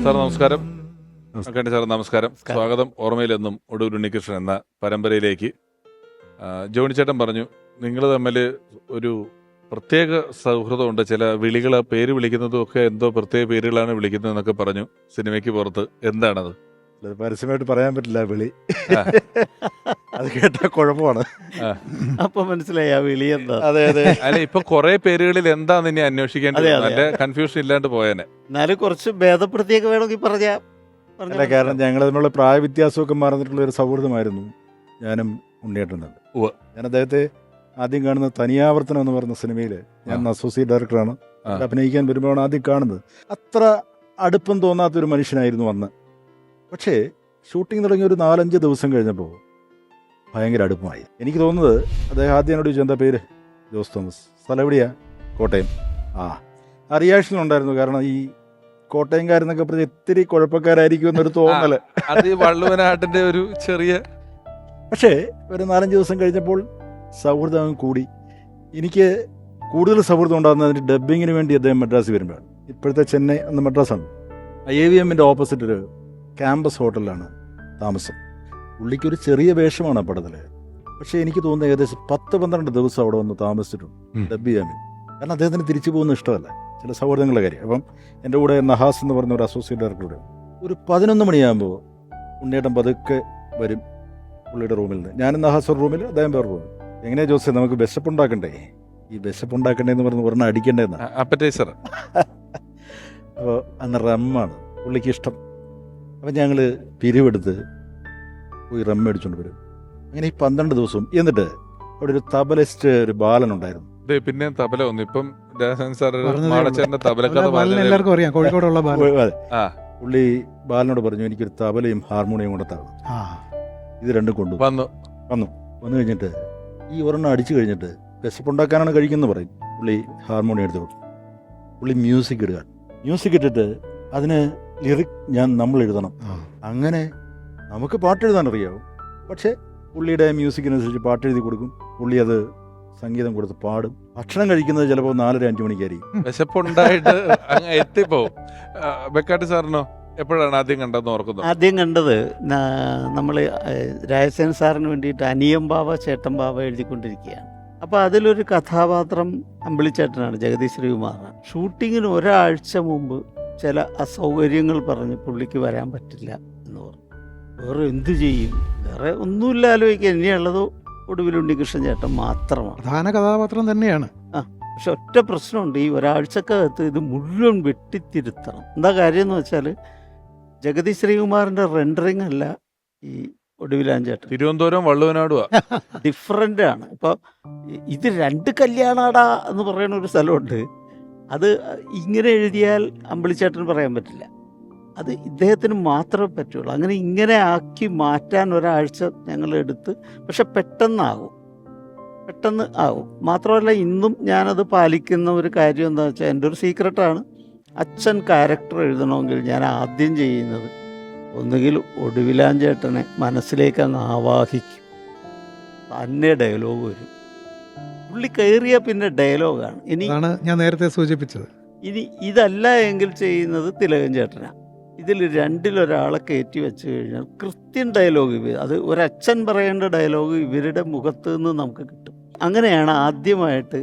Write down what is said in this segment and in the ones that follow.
Sir നമസ്കാരം. കണ്ടി sir നമസ്കാരം. സ്വാഗതം ഓർമ്മയിലെന്നും ഒടുവിൽ ഉണ്ണികൃഷ്ണൻ എന്ന പരമ്പരയിലേക്ക്. ജോണി ചേട്ടൻ പറഞ്ഞു നിങ്ങൾ തമ്മിൽ ഒരു പ്രത്യേക സൗഹൃദമുണ്ട്, ചില വിളികൾ പേര് വിളിക്കുന്നതും ഒക്കെ എന്തോ പ്രത്യേക പേരുകളാണ് വിളിക്കുന്നത് എന്നൊക്കെ പറഞ്ഞു സിനിമയ്ക്ക് പുറത്ത്. എന്താണത്? പരസ്യമായിട്ട് പറയാൻ പറ്റില്ല വിളി. അത് കേട്ടാ കുഴപ്പമാണ്. അപ്പൊ മനസ്സിലായി ആ വിളി എന്താ. അതെ അതെ. അല്ല, ഇപ്പൊ കുറെ പേരുകളിൽ എന്താന്ന് ഇനി അന്വേഷിക്കേണ്ടത്, നല്ല കൺഫ്യൂഷൻ ഇല്ലാണ്ട് പോയേനെ. എന്നാലും കുറച്ച് ഭേദപ്പെടുത്തിയൊക്കെ വേണമെങ്കിൽ അല്ല, കാരണം ഞങ്ങൾ തമ്മിലുള്ള പ്രായ വ്യത്യാസമൊക്കെ മറന്നിട്ടുള്ള ഒരു സൗഹൃദമായിരുന്നു ഞാനും ഉണ്ണിയേട്ടനും. ഞാൻ അദ്ദേഹത്തെ ആദ്യം കാണുന്നത് തനിയാവർത്തനം എന്ന് പറയുന്ന സിനിമയിൽ ഞാൻ അസോസിയേറ്റ് ഡയറക്ടറാണ്. അഭിനയിക്കാൻ വരുമ്പോഴാണ് ആദ്യം കാണുന്നത്. അത്ര അടുപ്പം തോന്നാത്തൊരു മനുഷ്യനായിരുന്നു അന്ന്. പക്ഷേ ഷൂട്ടിംഗ് തുടങ്ങി ഒരു 4-5 ദിവസം കഴിഞ്ഞപ്പോൾ ഭയങ്കര അടുപ്പമായി. എനിക്ക് തോന്നുന്നത് അദ്ദേഹം ആദ്യം എന്നോട് ചോദിച്ചു എന്താ പേര്, ജോസ് തോമസ്, സ്ഥലം എവിടെയാ, കോട്ടയം. ആ റിയാക്ഷൻ ഉണ്ടായിരുന്നു. കാരണം ഈ കോട്ടയംകാരെന്നൊക്കെ പറഞ്ഞ ഇത്തിരി കുഴപ്പക്കാരായിരിക്കും എന്നൊരു തോന്നല്. അത് വള്ളുവനാട്ടിന്റെ ഒരു ചെറിയ. പക്ഷേ ഒരു 4-5 ദിവസം കഴിഞ്ഞപ്പോൾ സൗഹൃദം കൂടി. എനിക്ക് കൂടുതൽ സൗഹൃദം ഉണ്ടാകുന്നതിന് ഡബ്ബിങ്ങിന് വേണ്ടി അദ്ദേഹം മദ്രാസിൽ വരുമ്പോഴാണ്. ഇപ്പോഴത്തെ ചെന്നൈ എന്ന മദ്രാസാണ്. AVMന്റെ ഓപ്പോസിറ്റ് ഒരു ക്യാമ്പസ് ഹോട്ടലിലാണ് താമസം. പുള്ളിക്കൊരു ചെറിയ വേഷമാണ് ആ പടത്തിൽ. പക്ഷേ എനിക്ക് തോന്നുന്നത് ഏകദേശം 10-12 ദിവസം അവിടെ വന്ന് താമസിച്ചിട്ടുണ്ട് ഡബ്ബ് ചെയ്യാൻ. കാരണം അദ്ദേഹത്തിന് തിരിച്ചു പോകുന്ന ഇഷ്ടമല്ല, ചില സൗഹൃദങ്ങളുടെ കാര്യം. അപ്പം എൻ്റെ കൂടെ നഹാസ് എന്ന് പറഞ്ഞ ഒരു അസോസിയേറ്റ് ഡയറക്ടറുടെ ഒരു 11 മണിയാകുമ്പോൾ ഉണ്ണിയേട്ടൻ പതുക്കെ വരും പുള്ളിയുടെ റൂമിൽ നിന്ന്. ഞാനും നഹാസ് ഒരു റൂമിൽ, അദ്ദേഹം വേറെ റൂമിൽ. എങ്ങനെയാ ജോസേ നമുക്ക് വിശപ്പുണ്ടാക്കണ്ടേ, ഈ വിശപ്പുണ്ടാക്കണ്ടേന്ന് പറഞ്ഞ് പറഞ്ഞാൽ അടിക്കണ്ടേന്നാ. അപ്പോൾ അന്ന് റമ്മാണ് പുള്ളിക്ക് ഇഷ്ടം. അപ്പം ഞങ്ങൾ പിരിവെടുത്ത് പോയി റം മേടിച്ചുകൊണ്ട് വരും. അങ്ങനെ ഈ 12 ദിവസവും. എന്നിട്ട് അവിടെ ഒരു തബലിസ്റ്റ്, ഒരു ബാലൻ ഉണ്ടായിരുന്നു. പിന്നെ തബല വന്നു. ഇപ്പം എല്ലാവർക്കും അറിയാം, കോഴിക്കോടുള്ള പുള്ളി ബാലനോട് പറഞ്ഞു എനിക്കൊരു തബലയും ഹാർമോണിയം കൊണ്ടെത്താവും. ഇത് രണ്ടും വന്നു കഴിഞ്ഞിട്ട് ഈ ഒരെണ്ണം അടിച്ചു കഴിഞ്ഞിട്ട് വിശപ്പുണ്ടാക്കാനാണ് കഴിക്കുന്നത് പറയും. പുള്ളി ഹാർമോണിയം എടുത്ത് കൊടുക്കും. പുള്ളി മ്യൂസിക് ഇടുക. മ്യൂസിക് ഇട്ടിട്ട് അതിന് ലിറിക് നമ്മൾ എഴുതണം. അങ്ങനെ നമുക്ക് പാട്ടെഴുതാൻ അറിയാവും. പക്ഷേ പുള്ളിയുടെ മ്യൂസിക്കിനനുസരിച്ച് പാട്ടെഴുതി കൊടുക്കും. പുള്ളി അത് സംഗീതം കൊടുത്ത് പാടും. ഭക്ഷണം കഴിക്കുന്നത് ചിലപ്പോൾ 4-5 മണിക്കായിരിക്കും. വിശപ്പുണ്ടായിട്ട് എത്തിപ്പോവും. ബെക്കാട്ടി സാറിനോ എപ്പോഴാണ് ആദ്യം കണ്ടതെന്ന് ഓർക്കുന്നത്? ആദ്യം കണ്ടത് നമ്മൾ രാജസേൻ സാറിന് വേണ്ടിയിട്ട് അനിയം ബാവ ചേട്ടൻ ബാവ എഴുതിക്കൊണ്ടിരിക്കുകയാണ്. അപ്പോൾ അതിലൊരു കഥാപാത്രം അമ്പിളിച്ചേട്ടനാണ്, ജഗദീഷ് ശ്രീകുമാറാണ്. ഷൂട്ടിങ്ങിന് ഒരാഴ്ച മുമ്പ് ചില അസൗകര്യങ്ങൾ പറഞ്ഞ് പുള്ളിക്ക് വരാൻ പറ്റില്ല എന്ന് പറഞ്ഞു. വേറെ എന്തു ചെയ്യും, വേറെ ഒന്നുമില്ല ആലോചിക്കാൻ. ഇനിയുള്ളതോ ഒടുവിൽ ഉണ്ണികൃഷ്ണൻ ചേട്ടൻ മാത്രമാണ്. പ്രധാന കഥാപാത്രം തന്നെയാണ്. പക്ഷെ ഒറ്റ പ്രശ്നമുണ്ട്, ഈ ഒരാഴ്ചക്കകത്ത് ഇത് മുഴുവൻ വെട്ടിത്തിരുത്തണം. എന്താ കാര്യം എന്ന് വെച്ചാൽ ജഗദീഷ് ശ്രീകുമാറിൻ്റെ റെൻഡറിങ് അല്ല ഈ ഒടുവിലാൻ ചേട്ടൻ. തിരുവനന്തപുരം വള്ളുവനാടുവാ, ഡിഫറൻ്റ് ആണ്. ഇപ്പോൾ ഇത് 2 കല്യാണാടാ എന്ന് പറയുന്ന ഒരു സ്ഥലമുണ്ട്. അത് ഇങ്ങനെ എഴുതിയാൽ അമ്പിളിച്ചേട്ടന് പറയാൻ പറ്റില്ല, അത് ഇദ്ദേഹത്തിന് മാത്രമേ പറ്റുള്ളൂ. അങ്ങനെ ഇങ്ങനെ ആക്കി മാറ്റാൻ ഒരാഴ്ച ഞങ്ങൾ എടുത്ത്. പക്ഷെ പെട്ടെന്ന് ആകും. മാത്രമല്ല ഇന്നും ഞാനത് പാലിക്കുന്ന ഒരു കാര്യം എന്താ വെച്ചാൽ, എൻ്റെ ഒരു സീക്രട്ടാണ്, അച്ഛൻ ക്യാരക്ടർ എഴുതണമെങ്കിൽ ഞാൻ ആദ്യം ചെയ്യുന്നത് ഒന്നുകിൽ ഒടുവിലാൻ ചേട്ടനെ മനസ്സിലേക്ക് അങ്ങ് ആവാഹിക്കും. തന്നെ ഡയലോഗ് വരും. പുള്ളി കയറിയ പിന്നെ ഡയലോഗാണ്. ഇതാണ് ഞാൻ നേരത്തെ സൂചിപ്പിച്ചത്. ഇനി ഇതല്ല എങ്കിൽ ചെയ്യുന്നത് തിലകൻ ചേട്ടനാണ്. ഇതിൽ 2-ൽ-1 കയറ്റി വെച്ച് കഴിഞ്ഞാൽ കൃത്യം ഡയലോഗ്, അത് ഒരച്ഛൻ പറയേണ്ട ഡയലോഗ് ഇവരുടെ മുഖത്ത് നിന്ന് നമുക്ക് കിട്ടും. അങ്ങനെയാണ് ആദ്യമായിട്ട്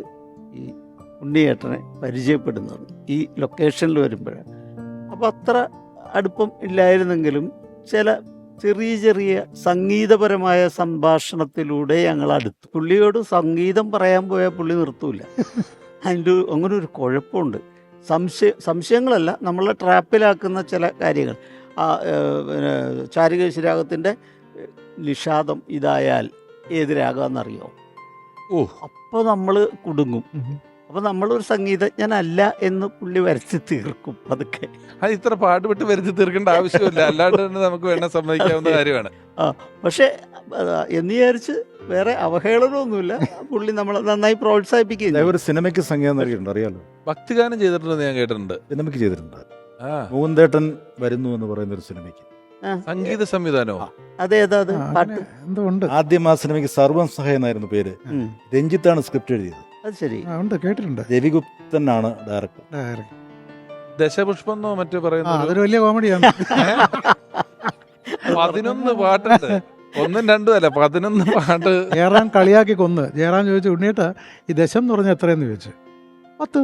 ഈ ഉണ്ണിയേട്ടനെ പരിചയപ്പെടുന്നത് ഈ ലൊക്കേഷനിൽ വരുമ്പോഴാണ്. അപ്പോൾ അത്ര അടുപ്പം ഇല്ലായിരുന്നെങ്കിലും ചില ചെറിയ സംഗീതപരമായ സംഭാഷണത്തിലൂടെ ഞങ്ങൾ അടുത്തു. പുള്ളിയോട് സംഗീതം പറയാൻ പോയാൽ പുള്ളി നിർത്തൂല. അതിൻ്റെ അങ്ങനെ ഒരു കുഴപ്പമുണ്ട്. സംശയങ്ങളല്ല, നമ്മളെ ട്രാപ്പിലാക്കുന്ന ചില കാര്യങ്ങൾ. ചാരുകേശിരാഗത്തിൻ്റെ നിഷാദം ഇതായാൽ ഏത് രാഗമെന്നറിയോ? അപ്പോൾ നമ്മൾ കുടുങ്ങും. അപ്പോൾ നമ്മളൊരു സംഗീതജ്ഞനല്ല എന്ന് പുള്ളി വരച്ച് തീർക്കും പതുക്കെ. അത് ഇത്ര പാടുപെട്ട് വരച്ച് തീർക്കേണ്ട ആവശ്യമില്ല, അല്ലാണ്ട് തന്നെ നമുക്ക് വേണം സമ്മതിക്കാവുന്ന കാര്യമാണ്. പക്ഷേ എന്ന് വിചാരിച്ച് വേറെ അവഹേളനമൊന്നുമില്ല. പുള്ളി നമ്മളെ നന്നായി പ്രോത്സാഹിപ്പിക്കുകയും. ഒരു സിനിമയ്ക്ക് സംഗീതം നൽകിയിട്ടുണ്ട്, അറിയാലോ. ഭക്തിഗാനം ചെയ്തിട്ടുണ്ടെന്ന് ഞാൻ കേട്ടിട്ടുണ്ട്. സിനിമയ്ക്ക് ചെയ്തിട്ടുണ്ട്. മൂന്തേട്ടൻ വരുന്നു എന്ന് പറയുന്ന ഒരു സിനിമയ്ക്ക് സംഗീത സംവിധാനമോ? അതെ, പാട്ട് എന്തുകൊണ്ട്. ആദ്യം ആ സിനിമയ്ക്ക് സർവം സഹായ എന്നായിരുന്നു പേര്. രഞ്ജിത്താണ് സ്ക്രിപ്റ്റ് എഴുതിയത്. അത് ശരി, കേട്ടിട്ടുണ്ട്. രവിഗുപ്തനാണ് ഡയറക്ടർ. ദശപുഷ്പം എന്നോ മറ്റു ആ പറയുന്നത് അതൊരു വലിയ കോമഡിയാണ്. 11 പാട്ടുണ്ട്. 1ഉം 2ഉം അല്ല, 11 പാട്ട്. ജയറാം കളിയാക്കി കൊന്ന്. ജയറാം ചോദിച്ചു, ഉണ്ണിയേട്ടാ ഈ ദശം എന്ന് പറഞ്ഞാൽ എത്രയെന്ന് ചോദിച്ചു. 10.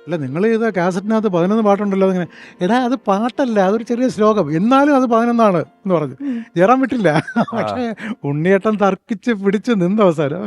അല്ല നിങ്ങൾ ചെയ്ത കാസറ്റിനകത്ത് 11 പാട്ടുണ്ടല്ലോ. അതിങ്ങനെ, എടാ അത് പാട്ടല്ല, അതൊരു ചെറിയ ശ്ലോകം, എന്നാലും അത് 11 എന്ന് പറഞ്ഞു. ജയറാം വിട്ടില്ല. പക്ഷേ ഉണ്ണിയേട്ടൻ തർക്കിച്ച് പിടിച്ച് നിന്ന അവസാനം